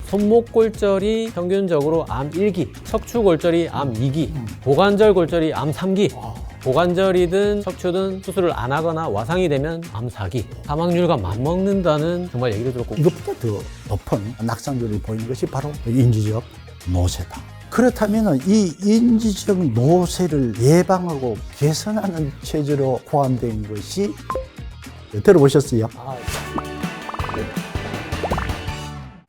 손목골절이 평균적으로 암 1기, 척추골절이 암 2기, 고관절골절이 암 3기, 고관절이든 척추든 수술을 안 하거나 와상이 되면 암 4기, 사망률과 맞먹는다는 정말 얘기를 들었고, 이것보다 더 높은 낙상률이 보이는 것이 바로 인지적 노쇠다. 그렇다면 이 인지적 노쇠를 예방하고 개선하는 체제로 포함된 것이 들어보셨어요?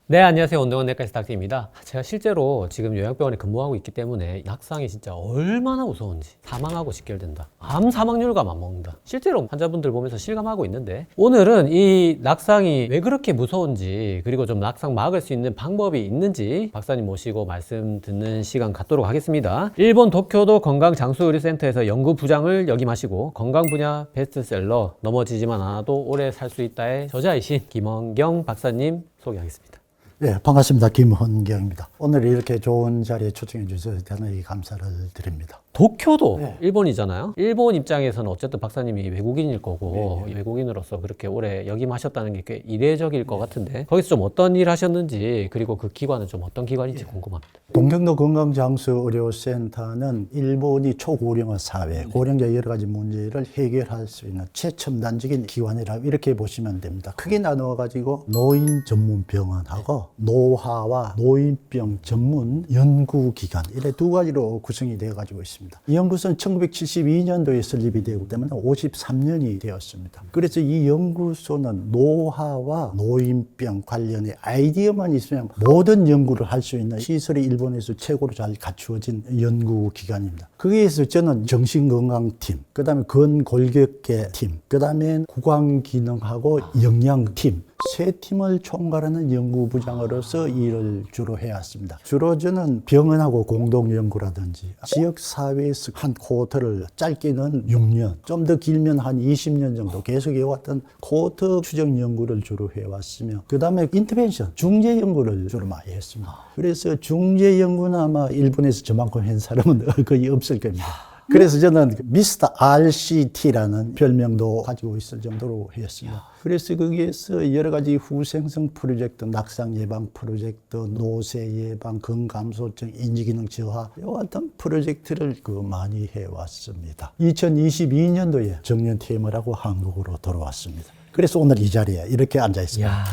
네, 안녕하세요. 운동원 내과의사 닥터입니다. 제가 실제로 지금 요양병원에 근무하고 있기 때문에 낙상이 진짜 얼마나 무서운지, 사망하고 직결된다, 암 사망률과 맞먹는다, 실제로 환자분들 보면서 실감하고 있는데, 오늘은 이 낙상이 왜 그렇게 무서운지, 그리고 좀 낙상 막을 수 있는 방법이 있는지 박사님 모시고 말씀 듣는 시간 갖도록 하겠습니다. 일본 도쿄도 건강장수의료센터에서 연구부장을 역임하시고 건강 분야 베스트셀러 넘어지지만 않아도 오래 살 수 있다의 저자이신 김헌경 박사님 소개하겠습니다. 네, 반갑습니다. 김헌경입니다. 오늘 이렇게 좋은 자리에 초청해 주셔서 대단히 감사를 드립니다. 도쿄도 네. 일본이잖아요. 일본 입장에서는 어쨌든 박사님이 외국인일 거고, 외국인으로서 그렇게 오래 역임하셨다는 게 꽤 이례적일 것 같은데, 거기서 좀 어떤 일 하셨는지, 그리고 그 기관은 좀 어떤 기관인지 궁금합니다. 동경도 건강장수의료센터는 일본이 초고령화 사회, 고령자 여러 가지 문제를 해결할 수 있는 최첨단적인 기관이라고 이렇게 보시면 됩니다. 크게 나누어가지고 노인 전문 병원하고 노화와 노인병 전문 연구기관, 이래 두 가지로 구성이 되어가지고 있습니다. 이 연구소는 1972년도에 설립이 되기 때문에 53년이 되었습니다. 그래서 이 연구소는 노화와 노인병 관련의 아이디어만 있으면 모든 연구를 할 수 있는 시설이 일본에서 최고로 잘 갖추어진 연구기관입니다. 거기에서 저는 정신건강팀, 그 다음에 근골격계팀, 그 다음에 구강기능하고 영양팀, 세 팀을 총괄하는 연구부장으로서 일을 주로 해왔습니다. 주로 저는 병원하고 공동연구라든지 지역사회에서 한 코호트를 짧게는 6년, 좀 더 길면 한 20년 정도 계속 해왔던 코호트 추정 연구를 주로 해왔으며, 그 다음에 인터벤션, 중재 연구를 주로 많이 했습니다. 그래서 중재 연구는 아마 일본에서 저만큼 한 사람은 거의 없을 겁니다. 그래서 저는 미스터 RCT라는 별명도 가지고 있을 정도로 했습니다. 그래서 거기에서 여러 가지 후생성 프로젝트, 낙상 예방 프로젝트, 노쇠 예방, 근감소증, 인지기능 저하, 이와 같은 프로젝트를 많이 해왔습니다. 2022년도에 정년퇴임을 하고 한국으로 돌아왔습니다. 그래서 오늘 이 자리에 이렇게 앉아 있습니다. 이야.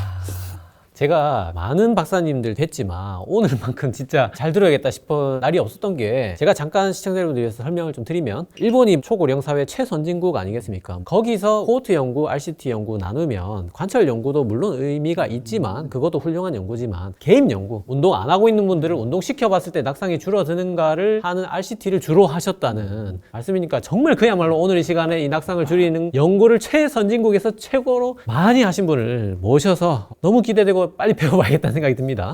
제가 많은 박사님들 뵀지만 오늘만큼 진짜 잘 들어야겠다 싶은 날이 없었던 게, 제가 잠깐 시청자 여러분들 위해서 설명을 좀 드리면, 일본이 초고령 사회 최선진국 아니겠습니까? 거기서 코호트 연구, RCT 연구 나누면 관찰 연구도 물론 의미가 있지만, 그것도 훌륭한 연구지만, 개인 연구, 운동 안 하고 있는 분들을 운동시켜 봤을 때 낙상이 줄어드는가를 하는 RCT를 주로 하셨다는 말씀이니까, 정말 그야말로 오늘 이 시간에 이 낙상을 줄이는 연구를 최선진국에서 최고로 많이 하신 분을 모셔서 너무 기대되고 빨리 배워봐야겠다는 생각이 듭니다.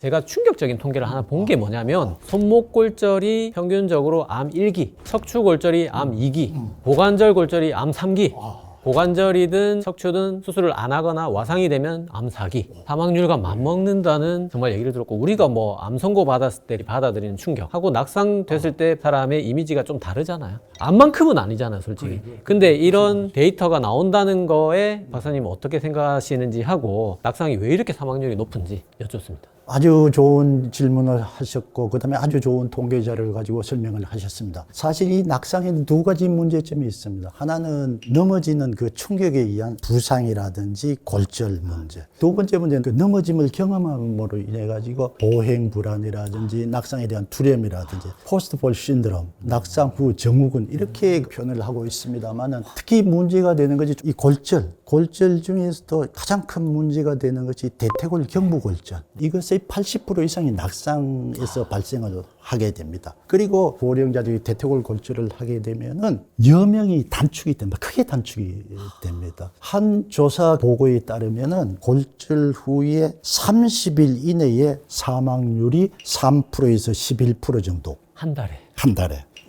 제가 충격적인 통계를 하나 본 게 뭐냐면, 손목골절이 평균적으로 암 1기, 척추골절이 암 2기, 고관절골절이 암 3기, 고관절이든 척추든 수술을 안 하거나 와상이 되면 암 4기, 사망률과 맞먹는다는 정말 얘기를 들었고, 우리가 뭐 암 선고 받았을 때 받아들이는 충격하고 낙상 됐을 때 사람의 이미지가 좀 다르잖아요. 암만큼은 아니잖아요, 솔직히. 근데 이런 데이터가 나온다는 거에 박사님 어떻게 생각하시는지 하고, 낙상이 왜 이렇게 사망률이 높은지 여쭙습니다. 아주 좋은 질문을 하셨고, 그 다음에 아주 좋은 통계 자료를 가지고 설명을 하셨습니다. 사실 이 낙상에는 두 가지 문제점이 있습니다. 하나는 넘어지는 그 충격에 의한 부상이라든지 골절 문제. 두 번째 문제는 그 넘어짐을 경험함으로 인해 가지고 보행 불안이라든지 낙상에 대한 두려움이라든지 포스트폴 신드롬, 낙상 후 증후군, 이렇게 표현을 하고 있습니다만은, 특히 문제가 되는 것이 이 골절 중에서도 가장 큰 문제가 되는 것이 대퇴골 경부골절. 이것의 80% 이상이 낙상에서 발생을 하게 됩니다. 그리고 고령자들이 대퇴골 골절을 하게 되면은 여명이 단축이 됩니다. 크게 단축이 됩니다. 한 조사 보고에 따르면은 골절 후에 30일 이내에 사망률이 3%에서 11% 정도. 한 달에.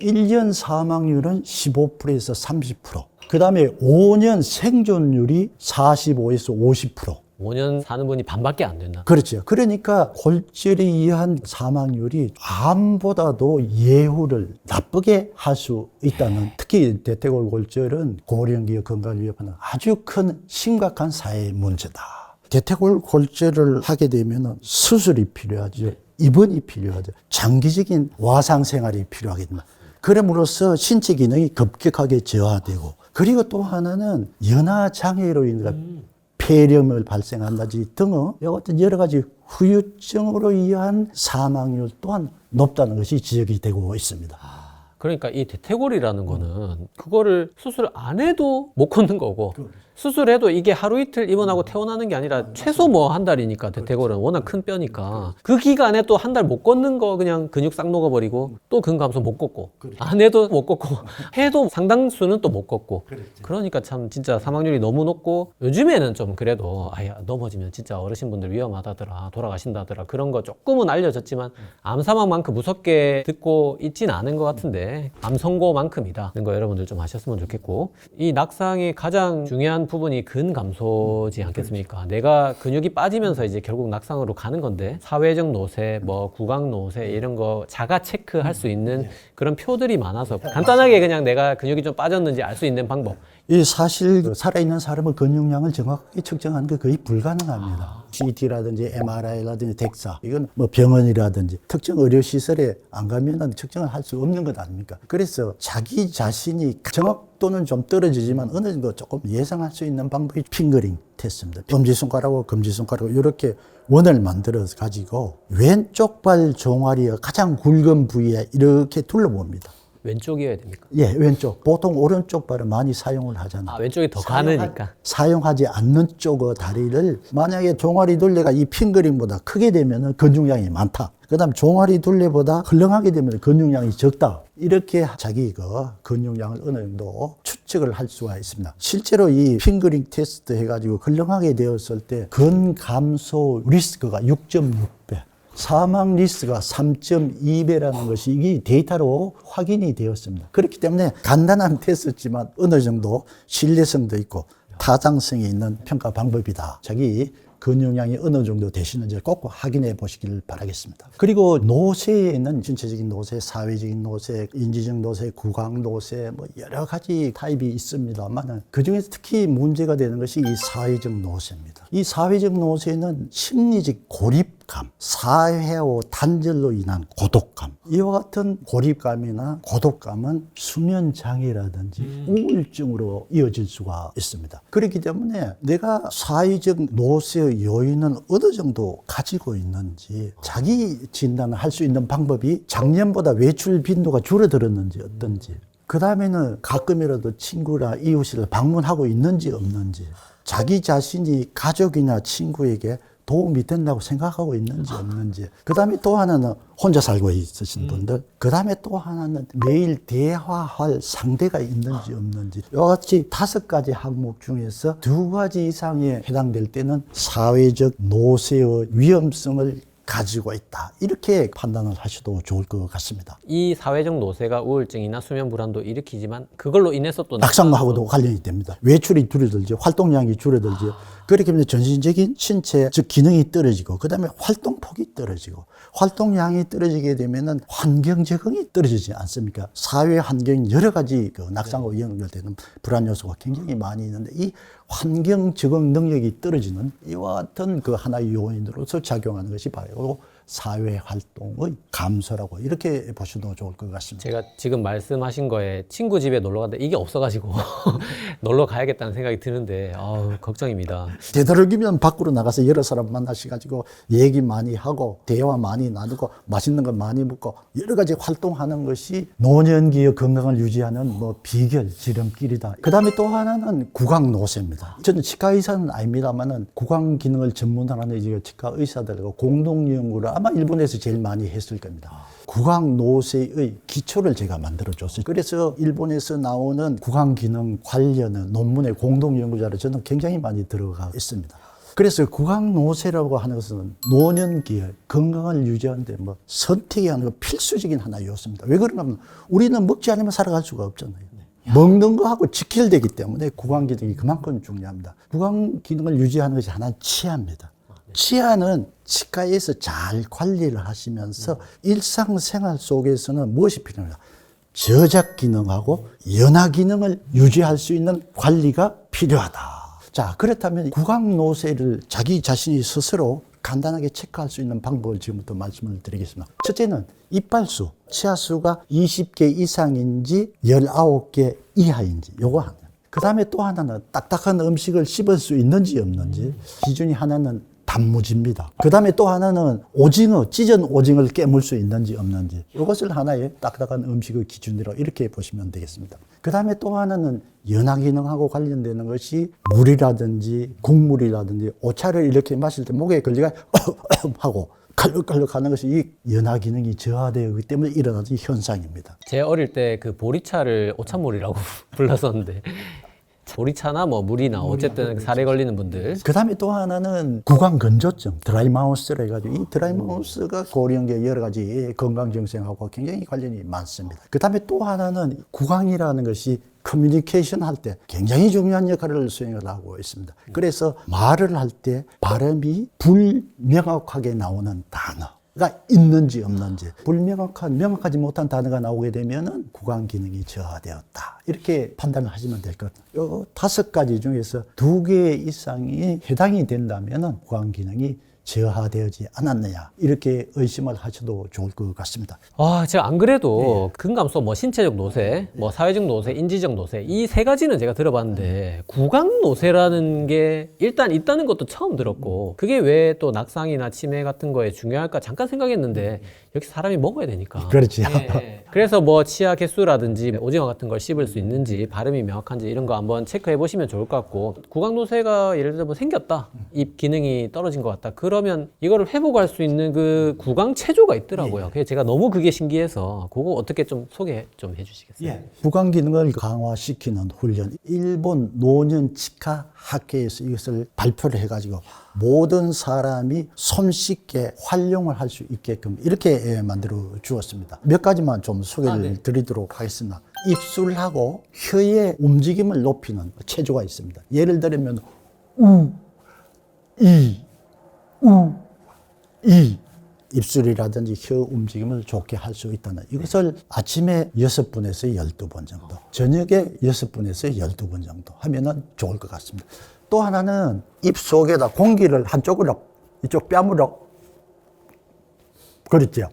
1년 사망률은 15%에서 30%. 그 다음에 5년 생존율이 45에서 50%. 5년 사는 분이 반밖에 안 된다. 그렇죠. 그러니까 골절에 의한 사망률이 암보다도 예후를 나쁘게 할 수 있다는, 특히 대퇴골 골절은 고령기의 건강을 위협하는 아주 큰 심각한 사회 문제다. 대퇴골절을 하게 되면 수술이 필요하죠. 입원이 필요하죠. 장기적인 와상 생활이 필요하겠다. 그럼으로써 신체 기능이 급격하게 저하되고, 그리고 또 하나는 연화 장애로 인해 폐렴을 발생한다든지 등의 어떤 여러 가지 후유증으로 의한 사망률 또한 높다는 것이 지적이 되고 있습니다. 그러니까 이 대퇴골이라는 거는 그거를 수술 안 해도 못 걷는 거고, 수술해도 이게 하루 이틀 입원하고 퇴원하는 게 아니라 최소 뭐 한 달이니까, 대퇴골은 워낙 큰 뼈니까 그 기간에 또 한 달 못 걷는 거 그냥 근육 싹 녹아버리고 또 근감소 못 걷고, 안 해도 못 걷고 해도 상당수는 또 못 걷고, 그러니까 참 진짜 사망률이 너무 높고, 요즘에는 좀 그래도 아야 넘어지면 진짜 어르신분들 위험하다더라, 돌아가신다더라, 그런 거 조금은 알려졌지만 암 사망만큼 무섭게 듣고 있진 않은 것 같은데, 암 선고만큼이다 는 거 여러분들 좀 아셨으면 좋겠고, 이 낙상의 가장 중요한 부분이 근감소지 않겠습니까? 내가 근육이 빠지면서 이제 결국 낙상으로 가는 건데, 사회적 노쇠, 뭐 구강 노쇠 이런 거 자가 체크할 수 있는 그런 표들이 많아서 간단하게 그냥 내가 근육이 좀 빠졌는지 알 수 있는 방법. 이 사실 살아있는 사람의 근육량을 정확하게 측정하는 게 거의 불가능합니다. CT라든지 MRI라든지 덱사, 이건 뭐 병원이라든지 특정 의료시설에 안 가면은 측정을 할 수 없는 것 아닙니까? 그래서 자기 자신이 정확도는 좀 떨어지지만 어느 정도 조금 예상할 수 있는 방법이 핑거링 테스트입니다. 엄지손가락하고 검지손가락으로 이렇게 원을 만들어서 가지고 왼쪽 발 종아리의 가장 굵은 부위에 이렇게 둘러봅니다. 왼쪽이어야 됩니까? 예, 왼쪽. 보통 오른쪽 발은 많이 사용을 하잖아요. 아, 왼쪽이 더 가느니까. 사용하지 않는 쪽의 다리를, 만약에 종아리 둘레가 이 핑거링보다 크게 되면 근육량이 많다. 그 다음 종아리 둘레보다 헐렁하게 되면 근육량이 적다. 이렇게 자기 근육량을 어느 정도 추측을 할 수가 있습니다. 실제로 이 핑거링 테스트 해가지고 헐렁하게 되었을 때 근감소 리스크가 6.6배. 사망 리스크가 3.2배라는 것이 이 데이터로 확인이 되었습니다. 그렇기 때문에 간단한 테스트지만 어느 정도 신뢰성도 있고 타당성이 있는 평가 방법이다. 자기 근육량이 어느 정도 되시는지 꼭 확인해 보시길 바라겠습니다. 그리고 노쇠에는 신체적인 노쇠, 사회적인 노쇠, 인지적 노쇠, 구강 노쇠, 뭐 여러 가지 타입이 있습니다만 그중에서 특히 문제가 되는 것이 이 사회적 노쇠입니다. 이 사회적 노쇠는 심리적 고립감, 사회와 단절로 인한 고독감, 이와 같은 고립감이나 고독감은 수면 장애라든지 우울증으로 이어질 수가 있습니다. 그렇기 때문에 내가 사회적 노쇠의 요인은 어느 정도 가지고 있는지 자기 진단을 할 수 있는 방법이 작년보다 외출 빈도가 줄어들었는지 어떤지, 그 다음에는 가끔이라도 친구나 이웃을 방문하고 있는지 없는지, 자기 자신이 가족이나 친구에게 도움이 된다고 생각하고 있는지 없는지, 그 다음에 또 하나는 혼자 살고 있으신 분들, 그 다음에 또 하나는 매일 대화할 상대가 있는지 없는지, 이와 같이 5가지 항목 중에서 2가지 이상에 해당될 때는 사회적 노쇠의 위험성을 가지고 있다. 이렇게 판단을 하셔도 좋을 것 같습니다. 이 사회적 노쇠가 우울증이나 수면 불안도 일으키지만 그걸로 인해서 또 낙상하고도 관련이 됩니다. 외출이 줄어들죠. 활동량이 줄어들죠. 그렇게 되면 전신적인 신체, 즉 기능이 떨어지고, 그 다음에 활동폭이 떨어지고, 활동량이 떨어지게 되면은 환경 적응이 떨어지지 않습니까? 사회 환경 여러 가지 낙상과 연결되는 불안 요소가 굉장히 많이 있는데, 이 환경 적응 능력이 떨어지는 이와 같은 하나의 요인으로서 작용하는 것이 바로 사회 활동의 감소라고 이렇게 보셔도 좋을 것 같습니다. 제가 지금 말씀하신 거에 친구 집에 놀러 갔는데 이게 없어가지고 놀러 가야겠다는 생각이 드는데 걱정입니다. 되도록이면 밖으로 나가서 여러 사람 만나셔가지고 얘기 많이 하고 대화 많이 나누고 맛있는 거 많이 먹고 여러 가지 활동하는 것이 노년기의 건강을 유지하는 비결, 지름길이다. 그 다음에 또 하나는 구강 노쇠입니다. 저는 치과 의사는 아닙니다만은 구강 기능을 전문하는 이제 치과 의사들과 공동 연구를 아마 일본에서 제일 많이 했을 겁니다. 구강 노쇠의 기초를 제가 만들어줬어요. 그래서 일본에서 나오는 구강 기능 관련한 논문의 공동 연구자로 저는 굉장히 많이 들어가 있습니다. 그래서 구강 노쇠라고 하는 것은 노년기에 건강을 유지하는데 선택이 아니고 필수적인 하나의 요소입니다. 왜 그러냐면 우리는 먹지 않으면 살아갈 수가 없잖아요. 먹는 거하고 직결되기 때문에 구강 기능이 그만큼 중요합니다. 구강 기능을 유지하는 것이 하나는 치아입니다. 치아는 치과에서 잘 관리를 하시면서 일상생활 속에서는 무엇이 필요합니까? 저작 기능하고 연화 기능을 유지할 수 있는 관리가 필요하다. 자, 그렇다면 구강노쇠를 자기 자신이 스스로 간단하게 체크할 수 있는 방법을 지금부터 말씀을 드리겠습니다. 첫째는 이빨수, 치아수가 20개 이상인지 19개 이하인지 요거 하나. 그 다음에 또 하나는 딱딱한 음식을 씹을 수 있는지 없는지. 기준이 하나는 단무지입니다. 그 다음에 또 하나는 오징어, 찢은 오징어를 깨물 수 있는지 없는지. 이것을 하나의 딱딱한 음식의 기준으로 이렇게 보시면 되겠습니다. 그 다음에 또 하나는 연화 기능하고 관련되는 것이 물이라든지 국물이라든지 오차를 이렇게 마실 때 목에 걸리가 하고 칼럭칼럭 하는 것이 이 연화 기능이 저하되기 때문에 일어나는 현상입니다. 제 어릴 때 그 보리차를 오찬물이라고 불렀었는데 보리차나 뭐 물이나 어쨌든 살에 걸리는 분들. 그 다음에 또 하나는 구강건조증, 드라이마우스라 해가지고 이 드라이마우스가 고령계 여러 가지 건강정생하고 굉장히 관련이 많습니다. 그 다음에 또 하나는 구강이라는 것이 커뮤니케이션 할 때 굉장히 중요한 역할을 수행을 하고 있습니다. 그래서 말을 할 때 발음이 불명확하게 나오는 단어가 있는지 없는지, 명확하지 못한 단어가 나오게 되면은 구강 기능이 저하되었다, 이렇게 판단을 하시면 될 것 같아요. 요 5가지 중에서 2개 이상이 해당이 된다면은 구강 기능이 저하되지 않았느냐, 이렇게 의심을 하셔도 좋을 것 같습니다. 제가 안 그래도 근감소, 뭐 신체적 노쇠, 뭐 사회적 노쇠, 인지적 노쇠, 이 3가지는 제가 들어봤는데 구강 노쇠라는 게 일단 있다는 것도 처음 들었고, 그게 왜 또 낙상이나 치매 같은 거에 중요할까 잠깐 생각했는데 역시 사람이 먹어야 되니까. 그렇죠. 예. 그래서 뭐 치아 개수라든지 오징어 같은 걸 씹을 수 있는지 발음이 명확한지 이런 거 한번 체크해 보시면 좋을 것 같고, 구강 노쇠가 예를 들어 뭐 생겼다, 입 기능이 떨어진 것 같다, 그러면 이거를 회복할 수 있는 그 구강 체조가 있더라고요. 그래서 제가 너무 그게 신기해서 그거 어떻게 좀 소개 좀 해주시겠어요? 구강 기능을 강화시키는 훈련, 일본 노년 치과 학회에서 이것을 발표를 해가지고 모든 사람이 손쉽게 활용을 할 수 있게끔 이렇게 만들어 주었습니다. 몇 가지만 좀 소개를 드리도록 하겠습니다. 입술하고 혀의 움직임을 높이는 체조가 있습니다. 예를 들면 우, 이, 입술이라든지 혀 움직임을 좋게 할 수 있다는, 이것을 아침에 6분에서 12번 정도, 저녁에 6분에서 12번 정도 하면은 좋을 것 같습니다. 또 하나는 입 속에다 공기를 한쪽으로, 이쪽 뺨으로, 그렇죠.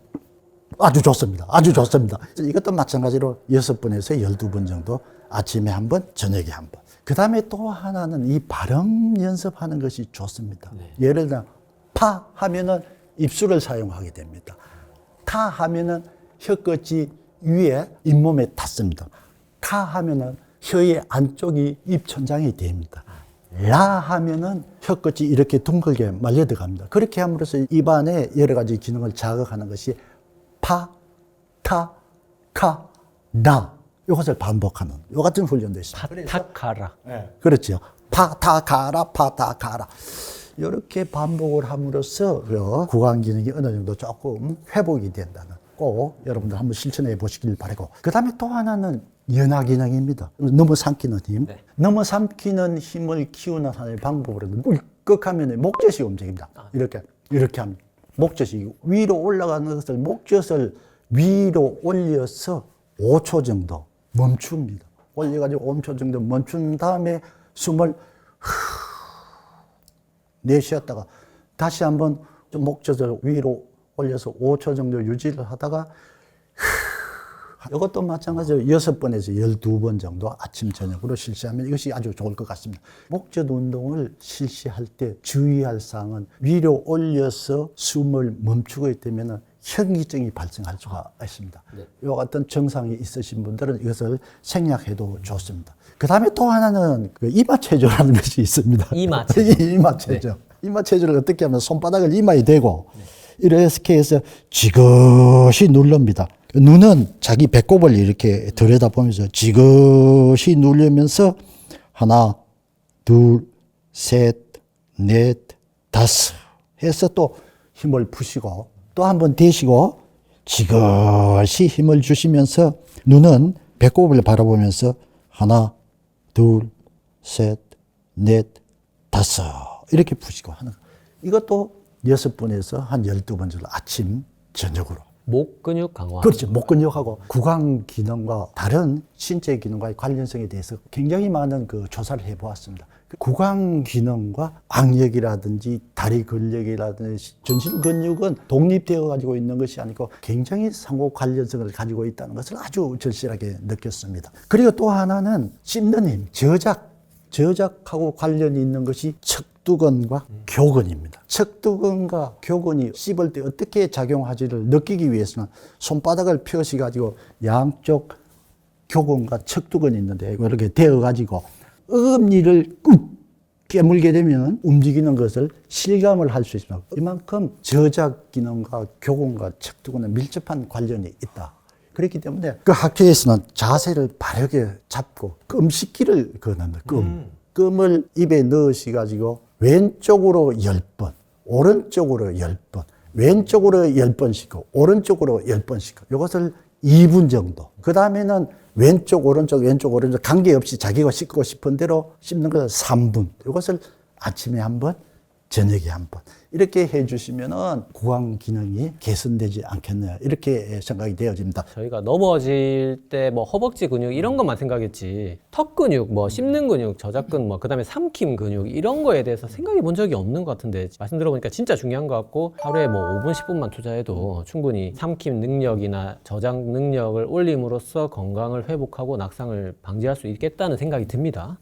아주 좋습니다. 아주 좋습니다. 이것도 마찬가지로 6분에서 12번 정도, 아침에 한 번, 저녁에 한 번. 그 다음에 또 하나는 이 발음 연습하는 것이 좋습니다. 예를 들어 파 하면은 입술을 사용하게 됩니다. 타 하면은 혀끝이 위에 잇몸에 닿습니다. 카 하면은 혀의 안쪽이 입천장이 됩니다. 라 하면은 혀끝이 이렇게 둥글게 말려 들어갑니다. 그렇게 함으로써 입안의 여러 가지 기능을 자극하는 것이 파, 타, 카, 나, 이것을 반복하는 요 같은 훈련도 있습니다. 파타카라. 그렇죠. 파타카라, 파타카라. 이렇게 반복을 함으로써 구강 기능이 어느 정도 조금 회복이 된다는, 꼭 여러분들 한번 실천해 보시길 바라고. 그 다음에 또 하나는 연화 기능입니다. 넘어 삼키는 힘. 넘어 삼키는 힘을 키우는 하나의 방법으로는 꿀꺽하면 목젖이 움직입니다. 이렇게 하면 목젖이 위로 올라가는 것을, 목젖을 위로 올려서 5초 정도 멈춥니다. 올려가지고 5초 정도 멈춘 다음에 숨을 내쉬었다가 다시 한번 좀 목젖을 위로 올려서 5초 정도 유지를 하다가 이것도 마찬가지로 6번에서 12번 정도 아침 저녁으로 실시하면 이것이 아주 좋을 것 같습니다. 목젖 운동을 실시할 때 주의할 사항은 위로 올려서 숨을 멈추고 있다면 현기증이 발생할 수가 있습니다. 이 같은 증상이 있으신 분들은 이것을 생략해도 좋습니다. 그 다음에 또 하나는 그 이마체조라는 것이 있습니다. 이마체조. 이마체조. 이마체조를 어떻게 하면 손바닥을 이마에 대고 이렇게 해서 지그시 누릅니다. 눈은 자기 배꼽을 이렇게 들여다보면서 지그시 누르면서 하나, 둘, 셋, 넷, 다섯 해서 또 힘을 푸시고 또 한 번 대시고 지그시 힘을 주시면서 눈은 배꼽을 바라보면서 하나, 둘, 셋, 넷, 다섯 이렇게 푸시고 하는 거. 이것도 6분에서 한 12번 정도 아침, 저녁으로. 목 근육 강화. 그렇죠. 목 근육하고 구강 기능과 다른 신체 기능과의 관련성에 대해서 굉장히 많은 그 조사를 해보았습니다. 구강 기능과 악력이라든지 다리 근력이라든지 전신 근육은 독립되어 가지고 있는 것이 아니고 굉장히 상호 관련성을 가지고 있다는 것을 아주 절실하게 느꼈습니다. 그리고 또 하나는 씹는 힘, 저작하고 관련이 있는 것이 척두근과 교근입니다. 척두근과 교근이 씹을 때 어떻게 작용하지를 느끼기 위해서는 손바닥을 펴시 가지고 양쪽 교근과 척두근이 있는데 이렇게 대어 가지고 어금니를 꾹 깨물게 되면 움직이는 것을 실감을 할 수 있습니다. 이만큼 저작 기능과 교근과 척두근에 밀접한 관련이 있다. 그렇기 때문에 그 학회에서는 자세를 바르게 잡고 끔 씹기를 권합니다. 끔을 입에 넣으시 가지고 왼쪽으로 10번, 오른쪽으로 10번, 왼쪽으로 10번 씹고 오른쪽으로 10번 씹고 이것을 2분 정도. 그 다음에는 왼쪽, 오른쪽 관계없이 자기가 씹고 싶은 대로 씹는 것을 3분. 이것을 아침에 한 번, 저녁에 한 번. 이렇게 해주시면은 구강 기능이 개선되지 않겠냐. 이렇게 생각이 되어집니다. 저희가 넘어질 때 뭐 허벅지 근육 이런 것만 생각했지 턱 근육, 뭐 씹는 근육, 저작근, 뭐 그다음에 삼킴 근육 이런 거에 대해서 생각해 본 적이 없는 것 같은데 말씀 들어보니까 진짜 중요한 것 같고 하루에 뭐 5분, 10분만 투자해도 충분히 삼킴 능력이나 저작 능력을 올림으로써 건강을 회복하고 낙상을 방지할 수 있겠다는 생각이 듭니다.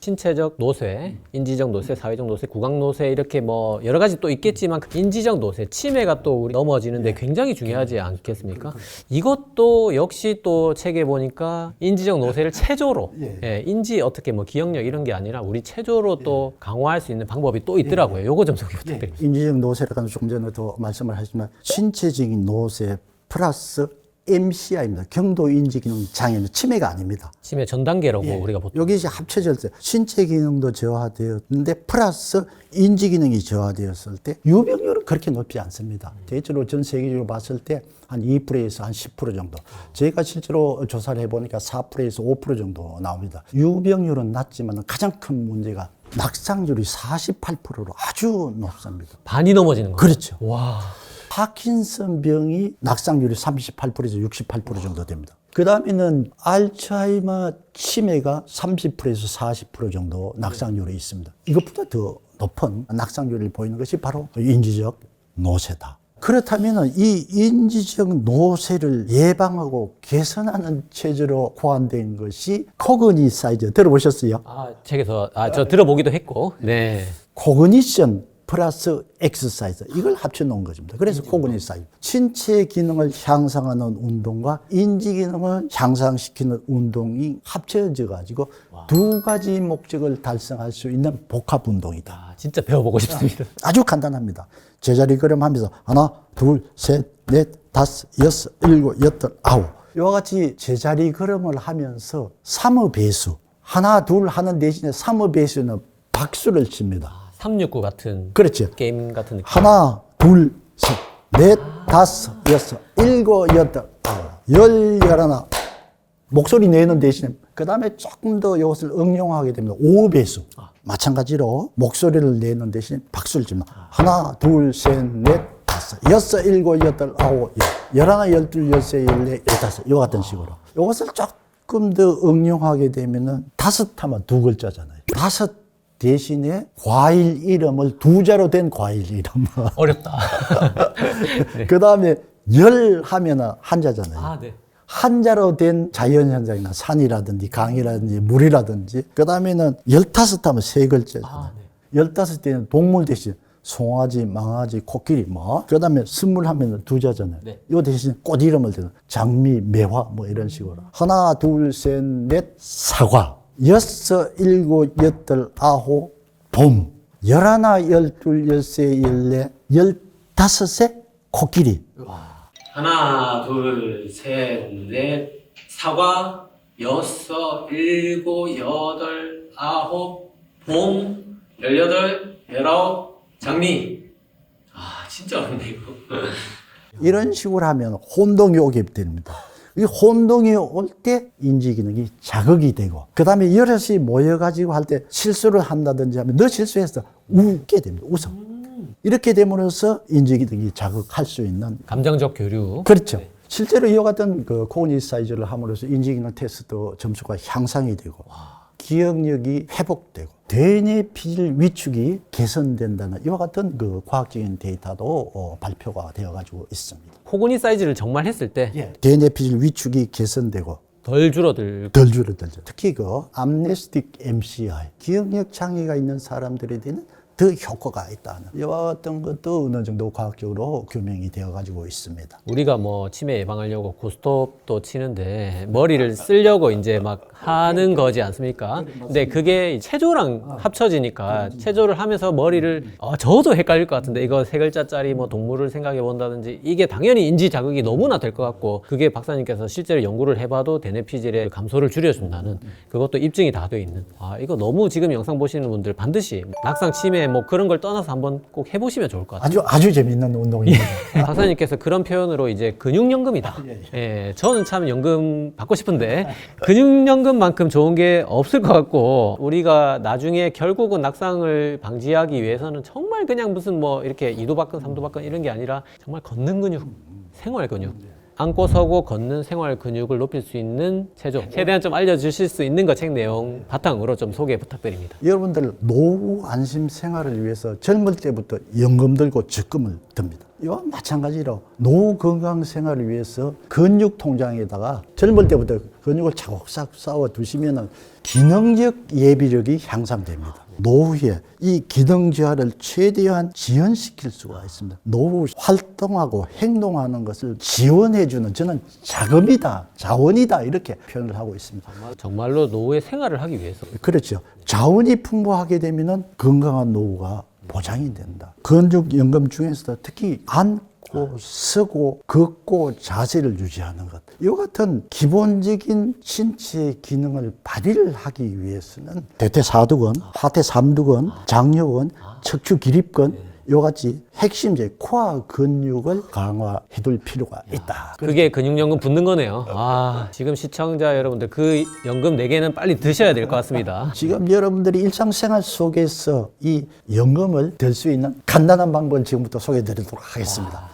신체적 노쇠, 인지적 노쇠, 사회적 노쇠, 구강 노쇠 이렇게 뭐 여러 가지 또 있겠지만 인지적 노쇠, 치매가 또 우리 넘어지는데 굉장히 중요하지 않겠습니까? 이것도 역시 또 책에 보니까 인지적 노쇠를 체조로, 예, 인지 어떻게 뭐 기억력 이런 게 아니라 우리 체조로 또 강화할 수 있는 방법이 또 있더라고요. 요거 좀 소개 부탁드립니다. 인지적 노쇠라는 조금 전에도 말씀을 하시지만 신체적인 노쇠 플러스 MCI입니다. 경도 인지 기능 장애는 치매가 아닙니다. 치매 전 단계라고 우리가 보통 여기 이제 합쳐질 때 신체 기능도 저하되었는데 플러스 인지 기능이 저하되었을 때 유병률은 그렇게 높지 않습니다. 대체로 전 세계적으로 봤을 때 한 2%에서 한 10% 정도. 제가 실제로 조사를 해보니까 4%에서 5% 정도 나옵니다. 유병률은 낮지만 가장 큰 문제가 낙상률이 48%로 아주 높습니다. 반이 넘어지는 거예요. 그렇죠. 와. 파킨슨 병이 낙상률이 38%에서 68% 정도 됩니다. 그 다음에는 알츠하이머 치매가 30%에서 40% 정도 낙상률이 있습니다. 이것보다 더 높은 낙상률을 보이는 것이 바로 인지적 노쇠다. 그렇다면 이 인지적 노쇠를 예방하고 개선하는 체제로 호환된 것이 코그니사이즈 들어보셨어요? 책에서 저 들어보기도 했고, 네. 코그니션 플러스 엑서사이즈 이걸 합쳐 놓은 것입니다. 그래서 코그니사이즈. 신체 기능을 향상하는 운동과 인지 기능을 향상시키는 운동이 합쳐져 가지고 두 가지 목적을 달성할 수 있는 복합 운동이다. 진짜 배워보고 싶습니다. 아주 간단합니다. 제자리 걸음하면서 하나, 둘, 셋, 넷, 다섯, 여섯, 일곱, 여덟, 아홉. 이와 같이 제자리 걸음을 하면서 3의 배수. 하나, 둘 하는 대신에 3의 배수는 박수를 칩니다. 369 같은 그렇죠. 게임 같은 느낌. 하나, 둘, 셋, 넷, 다섯, 여섯, 일곱, 여덟, 아홉, 열, 열하나. 목소리 내는 대신에 그 다음에 조금 더 이것을 응용하게 됩니다. 5배수. 마찬가지로 목소리를 내는 대신에 박수를 칩니다. 하나, 둘, 셋, 넷, 다섯, 여섯, 일곱, 여덟, 아홉, 열하나, 열둘, 열세, 열네, 열다섯. 이와 같은 식으로. 이것을 조금 더 응용하게 되면은 다섯 하면 두 글자잖아요. 다섯 대신에 과일 이름을 두 자로 된 과일 이름. 어렵다. 네. 그 다음에 열 하면은 한자잖아요. 네. 한자로 된 자연현상이나 산이라든지 강이라든지 물이라든지 그 다음에는 15 하면 세 글자잖아요. 15대는 동물 대신 송아지, 망아지, 코끼리 뭐. 그 다음에 스물 하면 두 자잖아요. 이 대신 꽃 이름을 대는 장미, 매화 뭐 이런 식으로. 하나, 둘, 셋, 넷, 사과. 여섯, 일곱, 여덟, 아홉, 봄. 열하나, 열둘, 열세, 열네, 열다섯에 코끼리. 하나, 둘, 셋, 넷, 사과, 여섯, 일곱, 여덟, 아홉, 봄, 18, 19, 장미. 진짜 어렵네, 이거. 이런 식으로 하면 혼동이 오게 됩니다. 이 혼동이 올 때 인지 기능이 자극이 되고, 그 다음에 여럿이 모여가지고 할 때 실수를 한다든지 하면 너 실수했어. 웃게 됩니다. 웃어. 이렇게 됨으로써 인지 기능이 자극할 수 있는. 감정적 교류. 그렇죠. 실제로 이와 같은 그 코그니티브 사이즈를 함으로써 인지 기능 테스트 점수가 향상이 되고, 기억력이 회복되고, 대뇌피질 위축이 개선된다는 이와 같은 그 과학적인 데이터도 발표가 되어 가지고 있습니다. 코그니 사이즈를 정말 했을 때 대뇌피질 위축이 개선되고 덜 줄어들고 덜 줄어들죠. 특히 그 암네스틱 MCI, 기억력 장애가 있는 사람들에게는 더 효과가 있다는 이와 같은 것도 어느 정도 과학적으로 규명이 되어 가지고 있습니다. 우리가 뭐 치매 예방하려고 고스톱도 치는데 머리를 쓰려고 이제 막 하는 거지 않습니까? 근데 그게 체조랑 합쳐지니까 체조를 하면서 머리를 저도 헷갈릴 것 같은데 이거 세 글자짜리 뭐 동물을 생각해 본다든지 이게 당연히 인지 자극이 너무나 될 것 같고 그게 박사님께서 실제로 연구를 해봐도 대뇌피질의 감소를 줄여준다는 그것도 입증이 다 돼 있는 이거 너무 지금 영상 보시는 분들 반드시 낙상 치매 뭐 그런 걸 떠나서 한번 꼭 해보시면 좋을 것 같아요. 아주 재미있는 운동입니다. 박사님께서 그런 표현으로 이제 근육연금이다. 예, 저는 참 연금 받고 싶은데 근육연금만큼 좋은 게 없을 것 같고 우리가 나중에 결국은 낙상을 방지하기 위해서는 정말 그냥 무슨 뭐 이렇게 2도 박근, 3도 박근 이런 게 아니라 정말 걷는 근육, 생활 근육. 앉고 서고 걷는 생활 근육을 높일 수 있는 체조 최대한 좀 알려주실 수 있는 거 책 내용 바탕으로 좀 소개 부탁드립니다. 여러분들 노후 안심 생활을 위해서 젊을 때부터 연금 들고 적금을 듭니다. 이와 마찬가지로 노후 건강 생활을 위해서 근육 통장에다가 젊을 때부터 근육을 차곡차곡 쌓아 두시면 기능적 예비력이 향상됩니다. 노후에 이 기능 저하를 최대한 지연시킬 수가 있습니다. 노후 활동하고 행동하는 것을 지원해주는 저는 자금이다, 자원이다 이렇게 표현을 하고 있습니다. 정말로 노후의 생활을 하기 위해서 그렇죠. 자원이 풍부하게 되면 건강한 노후가 보장이 된다. 건축연금 중에서도 특히 앉고 서고 걷고 자세를 유지하는 것. 이와 같은 기본적인 신체 기능을 발휘를 하기 위해서는 대퇴사두근, 하퇴삼두근, 장요근, 척추기립근 이와 같이 핵심제 코어 근육을 강화해둘 필요가 있다. 그게 근육연금 붙는 거네요. 지금 시청자 여러분들 그 연금 4개는 빨리 드셔야 될 것 같습니다. 지금 여러분들이 일상생활 속에서 이 연금을 들 수 있는 간단한 방법을 지금부터 소개해드리도록 하겠습니다.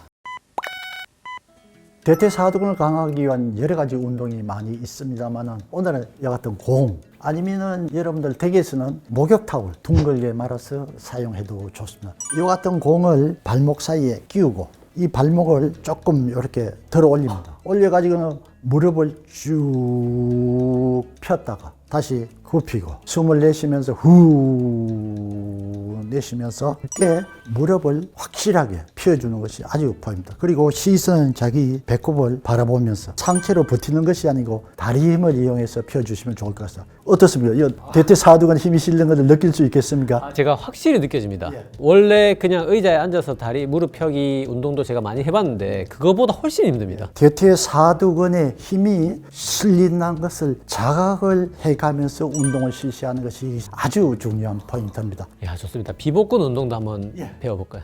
대퇴사두근을 강화하기 위한 여러 가지 운동이 많이 있습니다만 오늘은 이와 같은 공 아니면은 여러분들 댁에서는 목욕타올 둥글게 말아서 사용해도 좋습니다. 이와 같은 공을 발목 사이에 끼우고 이 발목을 조금 이렇게 들어 올립니다. 올려가지고는 무릎을 쭉 폈다가 다시 굽히고 숨을 내쉬면서 후 내쉬면서 이때 무릎을 확실하게 펴주는 것이 아주 포인트입니다. 그리고 시선은 자기 배꼽을 바라보면서 상체로 버티는 것이 아니고 다리 힘을 이용해서 펴주시면 좋을 것 같습니다. 어떻습니까? 이 대퇴사두근 힘이 실는 것을 느낄 수 있겠습니까? 제가 확실히 느껴집니다. 원래 그냥 의자에 앉아서 다리 무릎 펴기 운동도 제가 많이 해봤는데 그거보다 훨씬 힘듭니다. 대퇴사두근의 힘이 실린다는 것을 자각을 해가면서 운동을 실시하는 것이 아주 중요한 포인트입니다. 야, 좋습니다. 비복근 운동도 한번 배워볼까요?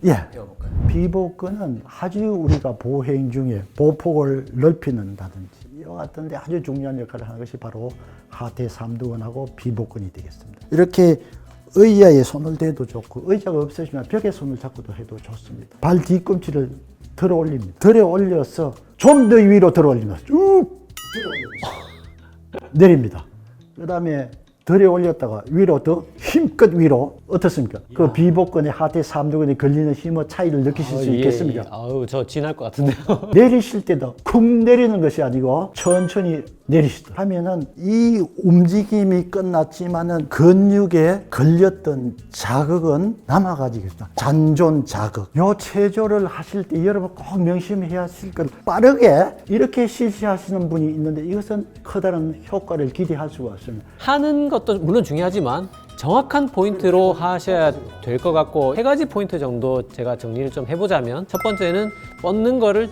비복근은 아주 우리가 보행 중에 보폭을 넓히는다든지 이와 같은 데 아주 중요한 역할을 하는 것이 바로 하퇴삼두근하고 비복근이 되겠습니다. 이렇게 의자에 손을 대도 좋고 의자가 없으시면 벽에 손을 잡고도 해도 좋습니다. 발 뒤꿈치를 들어 올립니다. 들어 올려서 좀 더 위로 들어 올립니다. 쭉 내립니다. 그 다음에 들어 올렸다가 위로 더 힘껏 위로 어떻습니까? 그 비복근의 하퇴삼두근에 걸리는 힘의 차이를 느끼실 수 있겠습니까? 저 지날 것 같은데요. 내리실 때도 쿵 내리는 것이 아니고 천천히 내리시다 하면은 이 움직임이 끝났지만은 근육에 걸렸던 자극은 남아가지고 있다. 잔존 자극. 요 체조를 하실 때 여러분 꼭 명심해야 하실 건 빠르게 이렇게 실시하시는 분이 있는데 이것은 커다란 효과를 기대할 수가 없습니다. 하는 것도 물론 중요하지만 정확한 포인트로 하셔야 될 것 같고, 3가지 포인트 정도 제가 정리를 좀 해보자면, 첫 번째는 뻗는 거를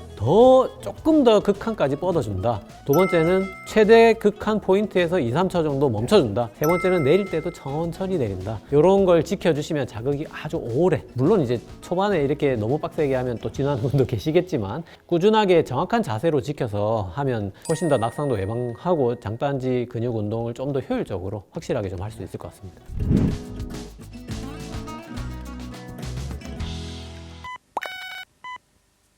조금 더 극한까지 뻗어준다. 두 번째는 최대 극한 포인트에서 2, 3초 정도 멈춰준다. 세 번째는 내릴 때도 천천히 내린다. 이런 걸 지켜주시면 자극이 아주 오래, 물론 이제 초반에 이렇게 너무 빡세게 하면 또 지나는 분도 계시겠지만, 꾸준하게 정확한 자세로 지켜서 하면 훨씬 더 낙상도 예방하고 장단지 근육 운동을 좀 더 효율적으로 확실하게 좀 할 수 있을 것 같습니다.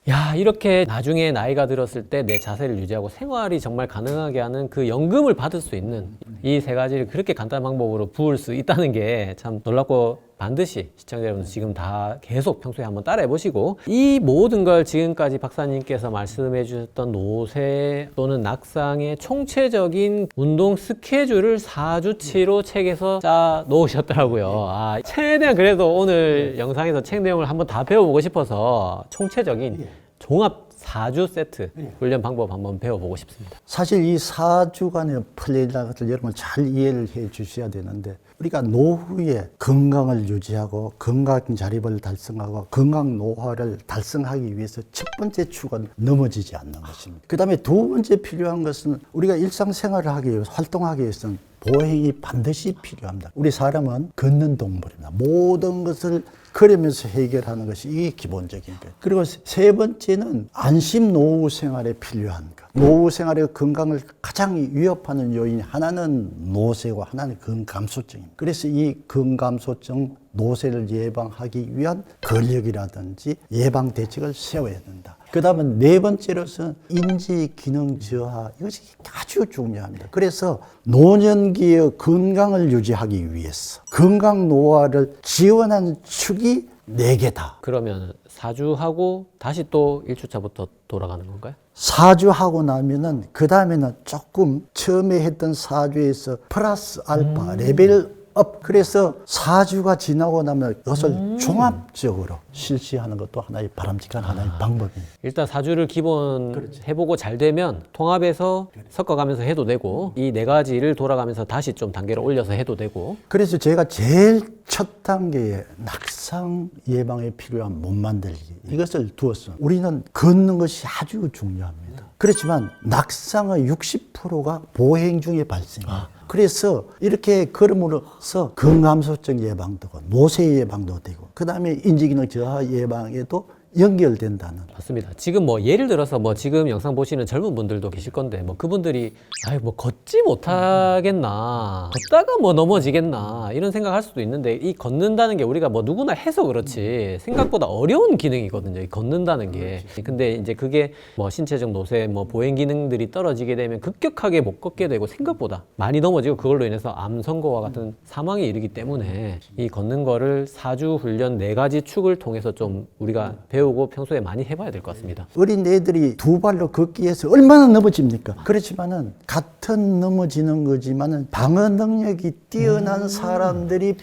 야, 이렇게 나중에 나이가 들었을 때 내 자세를 유지하고 생활이 정말 가능하게 하는 그 연금을 받을 수 있는 이 3가지를 그렇게 간단한 방법으로 부을 수 있다는 게 참 놀랍고, 반드시 시청자 여러분 지금 다 계속 평소에 한번 따라해 보시고, 이 모든 걸 지금까지 박사님께서 말씀해 주셨던 노쇠 또는 낙상의 총체적인 운동 스케줄을 4주치로 책에서 짜 놓으셨더라고요. 최대한 그래도 오늘 영상에서 책 내용을 한번 다 배워보고 싶어서 총체적인 종합 4주 세트 훈련 방법 한번 배워보고 싶습니다. 사실 이 4주간의 플레이라는 것을 여러분 잘 이해를 해 주셔야 되는데, 우리가 노후에 건강을 유지하고 건강 자립을 달성하고 건강 노화를 달성하기 위해서 첫 번째 축은 넘어지지 않는 것입니다. 그 다음에 두 번째 필요한 것은 우리가 일상생활을 하기 위해서, 활동하기 위해서는 보행이 반드시 필요합니다. 우리 사람은 걷는 동물입니다. 모든 것을 걸으면서 해결하는 것이 이게 기본적인 거예요. 그리고 세 번째는 안심 노후 생활에 필요한 것. 노후 생활의 건강을 가장 위협하는 요인, 하나는 노쇠고 하나는 근감소증입니다. 그래서 이 근감소증 노쇠를 예방하기 위한 근력이라든지 예방 대책을 세워야 된다. 그 다음은 네 번째로서는 인지 기능 저하, 이것이 아주 중요합니다. 그래서 노년기의 건강을 유지하기 위해서 건강 노화를 지원하는 축이 4개다. 그러면 4주 하고 다시 또 1주차부터 돌아가는 건가요? 4주 하고 나면은 그 다음에는 조금 처음에 했던 4주에서 플러스 알파 레벨 업. 그래서 4주가 지나고 나면 이것을 종합적으로 실시하는 것도 하나의 바람직한 하나의 방법입니다. 일단 4주를 기본 해보고 잘 되면 통합해서 섞어가면서 해도 되고, 이 4가지를 돌아가면서 다시 좀 단계를 올려서 해도 되고. 그래서 제가 제일 첫 단계에 낙상 예방에 필요한 몸 만들기, 이것을 두었어. 우리는 걷는 것이 아주 중요합니다. 그렇지만 낙상의 60%가 보행 중에 발생해요. 그래서 이렇게 걸음으로써 근감소증 예방도 되고 노쇠 예방도 되고, 그 다음에 인지기능 저하 예방에도 연결된다는. 맞습니다. 지금 뭐 예를 들어서 뭐 지금 영상 보시는 젊은 분들도 계실 건데, 뭐 그분들이 뭐 걷지 못하겠나, 걷다가 뭐 넘어지겠나 이런 생각할 수도 있는데, 이 걷는다는 게 우리가 뭐 누구나 해서 그렇지 생각보다 어려운 기능이거든요. 이 걷는다는 게. 근데 이제 그게 뭐 신체적 노쇠, 뭐 보행 기능들이 떨어지게 되면 급격하게 못 걷게 되고 생각보다 많이 넘어지고, 그걸로 인해서 암 선고와 같은 사망에 이르기 때문에 이 걷는 거를 4주 훈련 4가지 축을 통해서 좀 우리가 배우고 평소에 많이 해봐야 될 것 같습니다. 어린 애들이 두 발로 걷기 위해서 얼마나 넘어집니까? 그렇지만은 같은 넘어지는 거지만은 방어 능력이 뛰어난 사람들이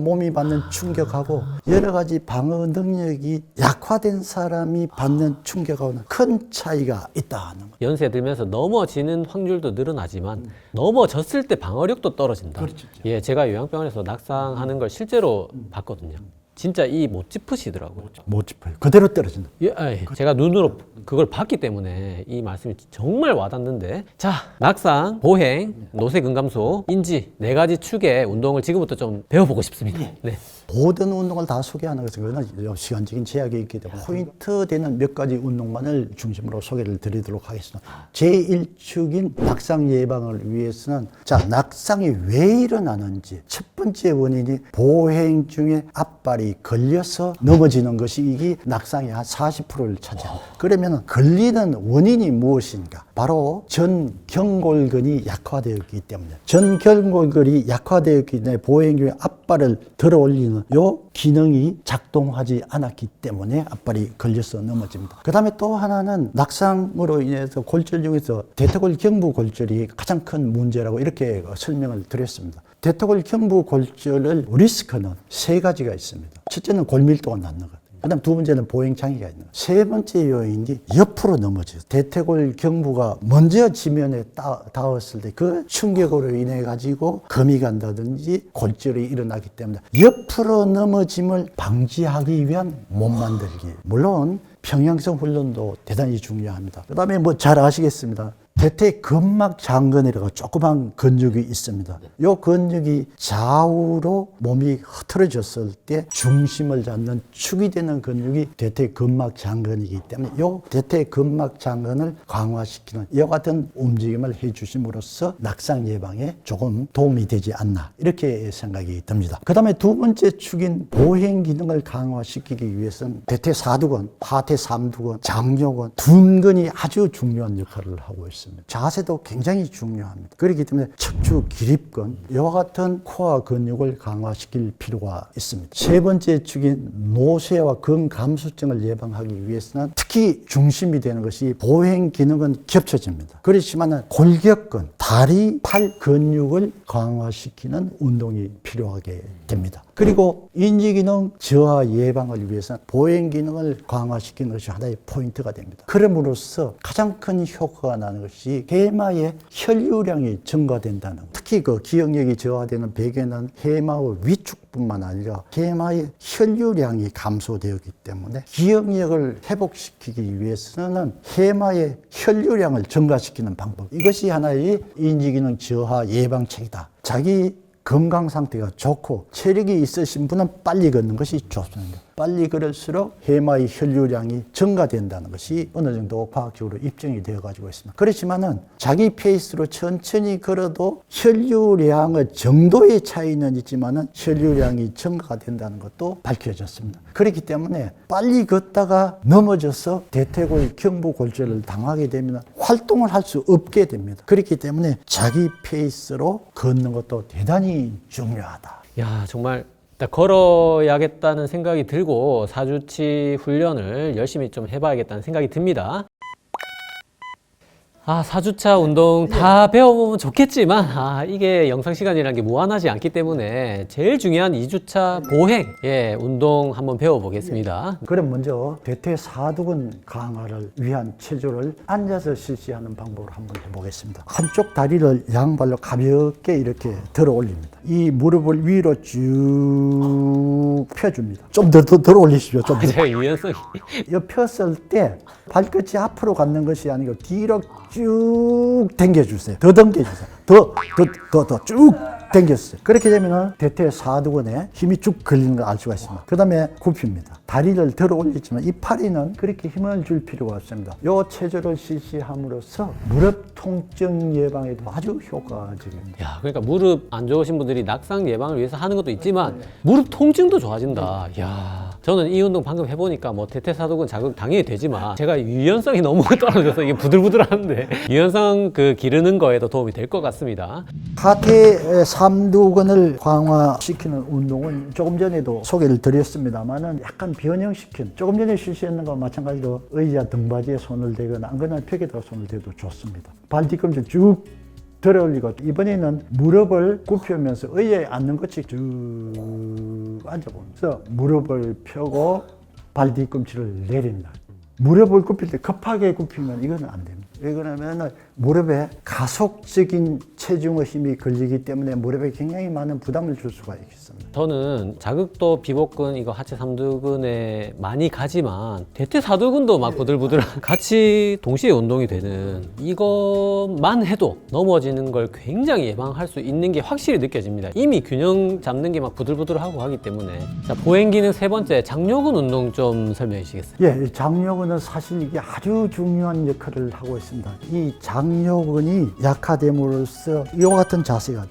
몸이 받는 충격하고, 여러 가지 방어 능력이 약화된 사람이 받는 충격하고는 큰 차이가 있다는 거예요. 연세 들면서 넘어지는 확률도 늘어나지만 넘어졌을 때 방어력도 떨어진다. 그렇죠. 예, 제가 요양병원에서 낙상하는 걸 실제로 봤거든요. 진짜 이 못 짚으시더라고요. 못 짚어요. 그대로 떨어진다. 예, 제가 눈으로 그걸 봤기 때문에 이 말씀이 정말 와닿는데, 자, 낙상, 보행, 노쇠 근감소, 인지 4가지 축의 운동을 지금부터 좀 배워보고 싶습니다. 네. 모든 운동을 다 소개하는 것은 그건 시간적인 제약이 있기 때문에 포인트 되는 몇 가지 운동만을 중심으로 소개를 드리도록 하겠습니다. 제1축인 낙상 예방을 위해서는, 자, 낙상이 왜 일어나는지, 첫 번째 원인이 보행 중에 앞발이 걸려서 넘어지는 것이 이게 낙상의 한 40%를 차지합니다. 그러면 걸리는 원인이 무엇인가? 바로 전경골근이 약화되었기 때문에, 전경골근이 약화되었기 때문에 보행 중에 앞발을 들어 올리는 요 기능이 작동하지 않았기 때문에 앞발이 걸려서 넘어집니다. 그 다음에 또 하나는 낙상으로 인해서 골절 중에서 대퇴골 경부 골절이 가장 큰 문제라고 이렇게 설명을 드렸습니다. 대퇴골 경부 골절을 리스크는 3가지가 있습니다. 첫째는 골밀도가 낮는 것. 그다음 두 번째는 보행장애가 있는 거예요. 세 번째 요인이 옆으로 넘어져요. 대퇴골 경부가 먼저 지면에 닿았을 때 그 충격으로 인해 가지고 금이 간다든지 골절이 일어나기 때문에 옆으로 넘어짐을 방지하기 위한 몸 만들기. 물론 평형성 훈련도 대단히 중요합니다. 그다음에 뭐 잘 아시겠습니다. 대퇴 근막 장근이라고 조그만 근육이 있습니다. 이 근육이 좌우로 몸이 흐트러졌을 때 중심을 잡는 축이 되는 근육이 대퇴 근막 장근이기 때문에 이 대퇴 근막 장근을 강화시키는 이와 같은 움직임을 해주심으로써 낙상 예방에 조금 도움이 되지 않나 이렇게 생각이 듭니다. 그 다음에 두 번째 축인 보행 기능을 강화시키기 위해서는 대퇴 사두근, 하퇴 삼두근, 장요근, 둔근이 아주 중요한 역할을 하고 있습니다. 자세도 굉장히 중요합니다. 그렇기 때문에 척추 기립근, 이와 같은 코어 근육을 강화시킬 필요가 있습니다. 세 번째 축인 노쇠와 근감수증을 예방하기 위해서는 특히 중심이 되는 것이 보행 기능은 겹쳐집니다. 그렇지만 골격근, 다리, 팔 근육을 강화시키는 운동이 필요하게 됩니다. 그리고 인지기능 저하 예방을 위해서는 보행 기능을 강화시키는 것이 하나의 포인트가 됩니다. 그럼으로써 가장 큰 효과가 나는 것이 해마의 혈류량이 증가된다는 것. 특히 그 기억력이 저하되는 배경은 해마의 위축뿐만 아니라 해마의 혈류량이 감소되었기 때문에 기억력을 회복시키기 위해서는 해마의 혈류량을 증가시키는 방법. 이것이 하나의 인지기능 저하 예방책이다. 자기 건강 상태가 좋고 체력이 있으신 분은 빨리 걷는 것이 좋습니다. 빨리 걸을수록 해마의 혈류량이 증가된다는 것이 어느 정도 과학적으로 입증이 되어 가지고 있습니다. 그렇지만은 자기 페이스로 천천히 걸어도 혈류량의 정도의 차이는 있지만은 혈류량이 증가가 된다는 것도 밝혀졌습니다. 그렇기 때문에 빨리 걷다가 넘어져서 대퇴골 경부골절을 당하게 되면 활동을 할 수 없게 됩니다. 그렇기 때문에 자기 페이스로 걷는 것도 대단히 중요하다. 야, 정말 일단 걸어야겠다는 생각이 들고 사주치 훈련을 열심히 좀 해봐야겠다는 생각이 듭니다. 아, 4주차 운동 다 배워보면 좋겠지만, 이게 영상 시간이라는 게 무한하지 않기 때문에 제일 중요한 2주차 보행, 운동 한번 배워보겠습니다. 그럼 먼저 대퇴 사두근 강화를 위한 체조를 앉아서 실시하는 방법으로 한번 해보겠습니다. 한쪽 다리를 양발로 가볍게 이렇게 들어 올립니다. 이 무릎을 위로 쭉 펴줍니다. 좀 더 들어 올리십시오. 좀 더. 제가 유연성이. 이 폈을 때 발끝이 앞으로 가는 것이 아니고 뒤로 쭉 당겨주세요. 더 당겨주세요. 더 쭉 당겼어요. 그렇게 되면 대퇴 사두근에 힘이 쭉 걸리는 걸 알 수가 있습니다. 그 다음에 굽힙니다. 다리를 들어 올리지만 이 팔에는 그렇게 힘을 줄 필요가 없습니다. 이 체조를 실시함으로써 무릎 통증 예방에도 아주 효과적입니다. 야, 그러니까 무릎 안 좋으신 분들이 낙상 예방을 위해서 하는 것도 있지만 무릎 통증도 좋아진다. 야, 저는 이 운동 방금 해보니까 뭐 대퇴사두근 자극 당연히 되지만 제가 유연성이 너무 떨어져서 이게 부들부들하는데 유연성 기르는 거에도 도움이 될 것 같습니다. 하퇴 삼두근을 강화시키는 운동은 조금 전에도 소개를 드렸습니다만은 약간 변형시킨 조금 전에 실시했는 것과 마찬가지로 의자 등받이에 손을 대거나 안 그러면 벽에다 손을 대도 좋습니다. 발 뒤꿈치 쭉 들어 올리고 이번에는 무릎을 굽히면서 의자에 앉는 것이 쭉 앉아봅니다. 무릎을 펴고 발 뒤꿈치를 내립니다. 무릎을 굽힐 때 급하게 굽히면 이거는 안 됩니다. 왜 그러냐면 무릎에 가속적인 체중의 힘이 걸리기 때문에 무릎에 굉장히 많은 부담을 줄 수가 있습니다. 저는 자극도 비복근 이거 하체 삼두근에 많이 가지만 대퇴 사두근도 막 부들부들 같이 동시에 운동이 되는 이것만 해도 넘어지는 걸 굉장히 예방할 수 있는 게 확실히 느껴집니다. 이미 균형 잡는 게 막 부들부들하고 하기 때문에. 자, 보행 기능 세 번째 장요근 운동 좀 설명해 주시겠어요? 예, 장요근은 사실 이게 아주 중요한 역할을 하고 있습니다. 이 장요근이 약화됨으로써 이와 같은 자세가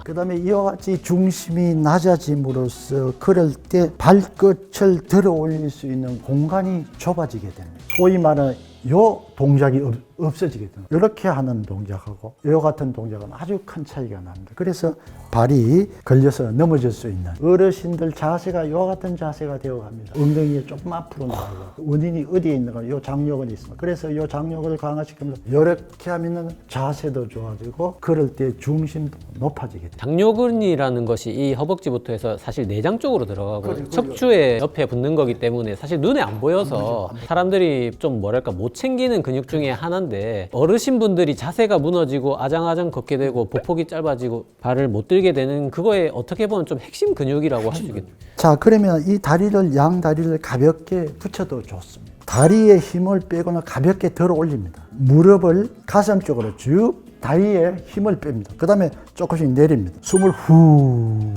그 다음에 이와 같이 중심이 낮아짐으로써 걸을 때 발끝을 들어 올릴 수 있는 공간이 좁아지게 됩니다. 소위 말하는 요 동작이 없어지게 됩니다. 이렇게 하는 동작하고 이와 같은 동작은 아주 큰 차이가 납니다. 그래서 발이 걸려서 넘어질 수 있는 어르신들 자세가 이와 같은 자세가 되어갑니다. 엉덩이가 조금 앞으로 나가고 원인이 어디에 있는가? 이 장요근이 있습니다. 그래서 이 장요근을 강화시키면서 이렇게 하면 자세도 좋아지고 걸을 때 중심도 높아지게 됩니다. 장요근이라는 것이 이 허벅지부터 해서 사실 내장 쪽으로 들어가고 척추의 옆에 붙는 거기 때문에 사실 눈에 안 보여서 사람들이 좀 뭐랄까 못 챙기는 근육 중에 하나인데, 어르신분들이 자세가 무너지고 아장아장 걷게 되고 보폭이 짧아지고 발을 못 들게 되는 그거에 어떻게 보면 좀 핵심 근육이라고 할 수 있겠네요. 자, 그러면 이 다리를 양 다리를 가볍게 붙여도 좋습니다. 다리에 힘을 빼거나 가볍게 들어 올립니다. 무릎을 가슴 쪽으로 쭉 다리에 힘을 뺍니다. 그 다음에 조금씩 내립니다. 숨을 후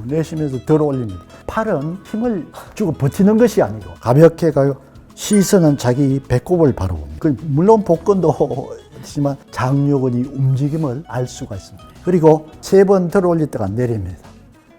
내쉬면서 들어 올립니다. 팔은 힘을 주고 버티는 것이 아니고 가볍게 가요. 시선은 자기 배꼽을 바라봅니다. 물론 복근도 있지만 장요근이 움직임을 알 수가 있습니다. 그리고 3번 들어 올릴 때가 내립니다.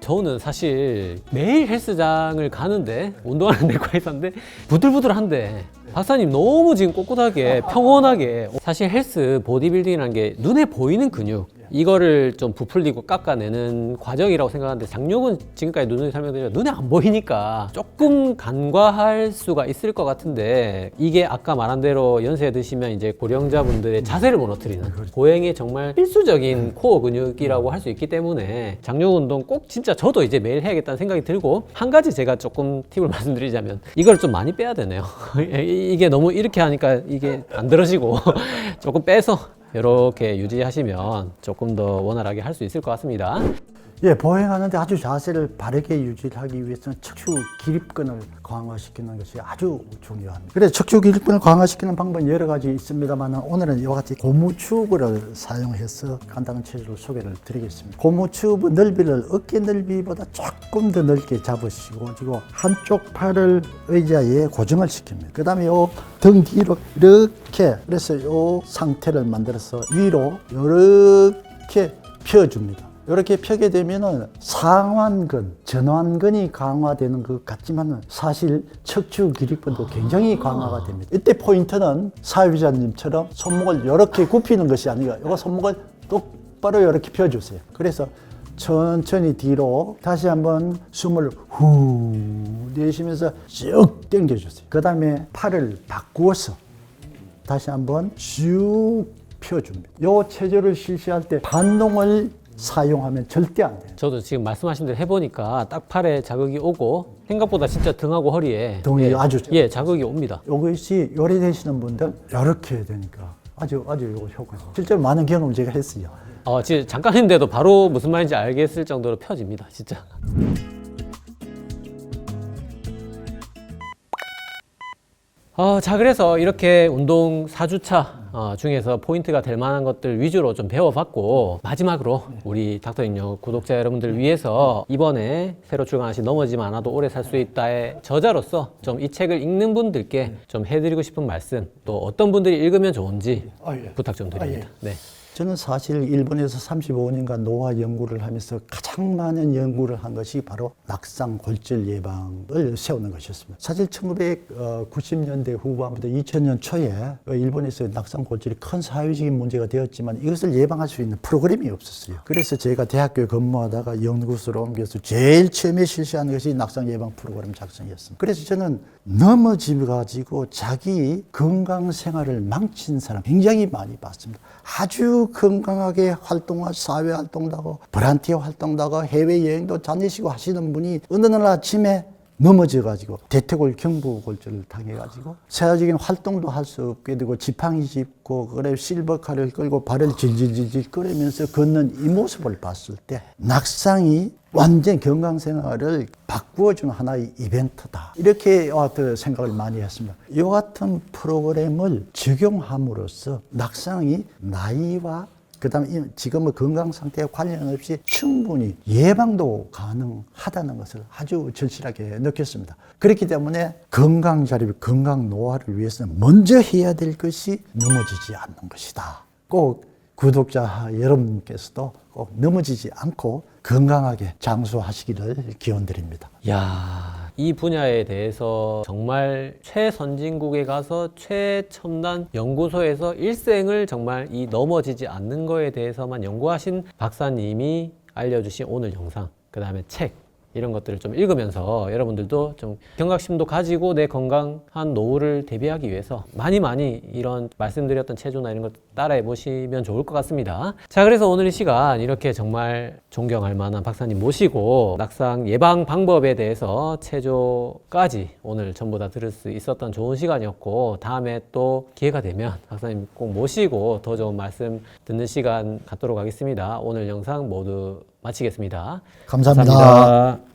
저는 사실 매일 헬스장을 가는데, 운동하는 데가 있었는데 부들부들한데 박사님 너무 지금 꼿꼿하게 평온하게, 사실 헬스 보디빌딩이라는 게 눈에 보이는 근육, 이거를 좀 부풀리고 깎아내는 과정이라고 생각하는데, 장요근 지금까지 눈에 설명드리면 눈에 안 보이니까 조금 간과할 수가 있을 것 같은데, 이게 아까 말한 대로 연세 드시면 이제 고령자분들의 자세를 무너뜨리는 고행의 정말 필수적인 코어 근육이라고 할 수 있기 때문에 장요근 운동 꼭 진짜 저도 이제 매일 해야겠다는 생각이 들고, 한 가지 제가 조금 팁을 말씀드리자면 이걸 좀 많이 빼야 되네요. 이게 너무 이렇게 하니까 이게 안 들어지고 조금 빼서 이렇게 유지하시면 조금 더 원활하게 할 수 있을 것 같습니다. 예, 보행하는데 아주 자세를 바르게 유지하기 위해서는 척추 기립근을 강화시키는 것이 아주 중요합니다. 그래서 척추 기립근을 강화시키는 방법은 여러 가지 있습니다만, 오늘은 이와 같이 고무추브를 사용해서 간단한 체조를 소개를 드리겠습니다. 고무추브 넓이를 어깨 넓이보다 조금 더 넓게 잡으시고, 그리고 한쪽 팔을 의자에 고정을 시킵니다. 그 다음에 등 뒤로 이렇게, 그래서 이 상태를 만들어서 위로 이렇게 펴줍니다. 이렇게 펴게 되면은 상완근, 전완근이 강화되는 것 같지만 사실 척추 기립근도 굉장히 강화가 됩니다. 이때 포인트는 사회자님처럼 손목을 이렇게 굽히는 것이 아니라 이거 손목을 똑바로 이렇게 펴주세요. 그래서 천천히 뒤로 다시 한번 숨을 후 내쉬면서 쭉 당겨주세요. 그 다음에 팔을 바꾸어서 다시 한번 쭉 펴줍니다. 이 체조를 실시할 때 반동을 사용하면 절대 안 돼요. 저도 지금 말씀하신 대로 해보니까 딱 팔에 자극이 오고, 생각보다 진짜 등하고 허리에 등이 아주 자극이 옵니다. 이것이 요리되시는 분들 이렇게 해야 되니까 아주 이거 효과. 실제로 많은 경험 제가 했어요. 진짜 잠깐 했는데도 바로 무슨 말인지 알겠을 정도로 펴집니다, 진짜. 자, 그래서 이렇게 운동 4주차 중에서 포인트가 될 만한 것들 위주로 좀 배워봤고, 마지막으로 우리 닥터인요 구독자 여러분들 위해서 이번에 새로 출간하신 넘어지면 않아도 오래 살 수 있다의 저자로서 좀 이 책을 읽는 분들께 좀 해드리고 싶은 말씀, 또 어떤 분들이 읽으면 좋은지 부탁 좀 드립니다. 네. 저는 사실 일본에서 35년간 노화 연구를 하면서 가장 많은 연구를 한 것이 바로 낙상 골절 예방을 세우는 것이었습니다. 사실 1990년대 후반부터 2000년 초에 일본에서 낙상 골절이 큰 사회적인 문제가 되었지만 이것을 예방할 수 있는 프로그램이 없었어요. 그래서 제가 대학교에 근무하다가 연구소로 옮겨서 제일 처음에 실시한 것이 낙상 예방 프로그램 작성이었습니다. 그래서 저는 넘어지가지고 자기 건강 생활을 망친 사람 굉장히 많이 봤습니다. 아주 건강하게 활동하고 사회 활동도 하고 보란티어 활동도 하고 해외여행도 다니시고 하시는 분이 어느 날 아침에 넘어져가지고 대퇴골 경부골절을 당해가지고 세화적인 활동도 할 수 없게 되고 지팡이 짚고 그래 실버카를 끌고 발을 질질질질 끓이면서 걷는 이 모습을 봤을 때 낙상이 완전 건강생활을 바꾸어주는 하나의 이벤트다. 이렇게 생각을 많이 했습니다. 이 같은 프로그램을 적용함으로써 낙상이 나이와 그다음에 지금의 건강 상태에 관련 없이 충분히 예방도 가능하다는 것을 아주 절실하게 느꼈습니다. 그렇기 때문에 건강 자립, 건강 노화를 위해서는 먼저 해야 될 것이 넘어지지 않는 것이다. 꼭 구독자 여러분께서도 꼭 넘어지지 않고 건강하게 장수하시기를 기원드립니다. 야, 이 분야에 대해서 정말 최선진국에 가서 최첨단 연구소에서 일생을 정말 이 넘어지지 않는 거에 대해서만 연구하신 박사님이 알려주신 오늘 영상, 그 다음에 책, 이런 것들을 좀 읽으면서 여러분들도 좀 경각심도 가지고 내 건강한 노후를 대비하기 위해서 많이 이런 말씀드렸던 체조나 이런 것 따라해 보시면 좋을 것 같습니다. 자, 그래서 오늘 이 시간 이렇게 정말 존경할 만한 박사님 모시고 낙상 예방 방법에 대해서 체조까지 오늘 전부 다 들을 수 있었던 좋은 시간이었고, 다음에 또 기회가 되면 박사님 꼭 모시고 더 좋은 말씀 듣는 시간 갖도록 하겠습니다. 오늘 영상 모두 마치겠습니다. 감사합니다. 감사합니다.